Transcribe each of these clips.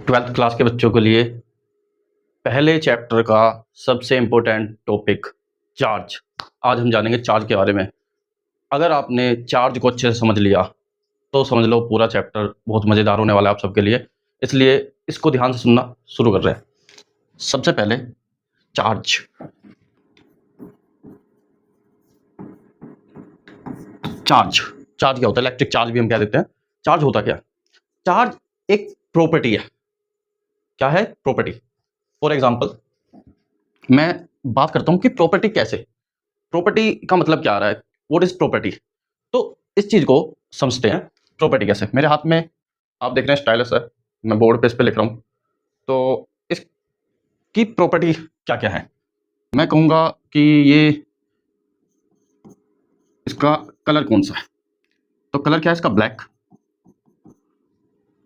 Twelfth class के बच्चों के लिए पहले चैप्टर का सबसे इम्पोर्टेंट टॉपिक चार्ज। आज हम जानेंगे चार्ज के बारे में। अगर आपने चार्ज को अच्छे से समझ लिया तो समझ लो पूरा चैप्टर बहुत मज़ेदार होने वाला है आप सबके लिए, इसलिए इसको ध्यान से सुनना शुरू कर रहे हैं। सबसे पहले चार्ज। चार्ज चार्ज क्या होता है? इलेक्ट्रिक चार्ज भी हम कह देते हैं। चार्ज होता क्या? चार्ज एक प्रॉपर्टी है। क्या है? प्रॉपर्टी। फॉर एग्जाम्पल मैं बात करता हूं कि प्रॉपर्टी कैसे, प्रॉपर्टी का मतलब क्या आ रहा है, व्हाट इज प्रॉपर्टी। तो इस चीज को समझते हैं, प्रॉपर्टी कैसे। मेरे हाथ में आप देख रहे हैं स्टाइलस है, मैं बोर्ड पे इस पे लिख रहा हूं। तो इसकी प्रॉपर्टी क्या क्या है? मैं कहूंगा कि ये इसका कलर कौन सा है, तो कलर क्या है इसका? ब्लैक।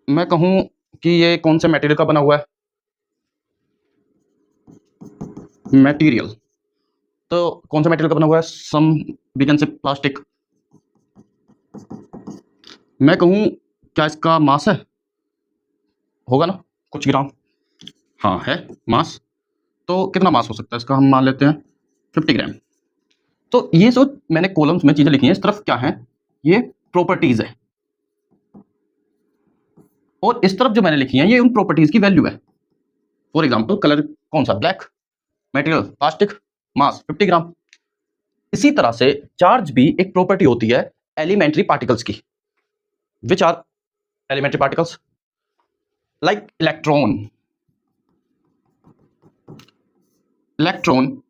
मैं कहूं कि ये कौन से मटेरियल का बना हुआ है? मटेरियल। तो कौन सा मटेरियल का बना हुआ है? सम वी कैन से प्लास्टिक। मैं कहूं क्या इसका मास है? होगा ना कुछ ग्राम। हाँ है मास। तो कितना मास हो सकता है इसका? हम मान लेते हैं 50 ग्राम। तो ये जो मैंने कॉलम्स में चीजें लिखी हैं इस तरफ क्या है? ये प्रॉपर्टीज है, और इस तरफ जो मैंने लिखी है ये उन प्रॉपर्टीज की वैल्यू है। फॉर एग्जाम्पल कलर कौन सा? Black. Material plastic. Mass 50 gram. इसी तरह से चार्ज भी एक प्रॉपर्टी होती है एलिमेंट्री पार्टिकल्स की। Which are elementary particles? Like electron. Electron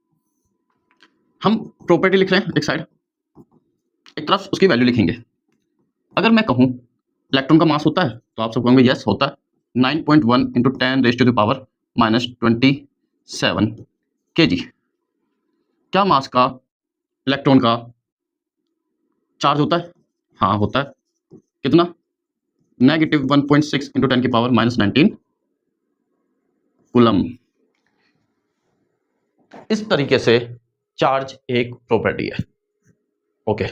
हम प्रॉपर्टी लिख रहे हैं एक साइड, एक तरफ उसकी वैल्यू लिखेंगे। अगर मैं कहूं इलेक्ट्रॉन का मास होता है तो आप सब कहोगे यस होता है, 9.1 इंटू 10⁻⁻27 kg। क्या मास का इलेक्ट्रॉन का चार्ज होता है? हाँ होता है। कितना? -1.6 इंटू 10⁻⁻19 कूलम। इस तरीके से चार्ज एक प्रॉपर्टी है। ओके।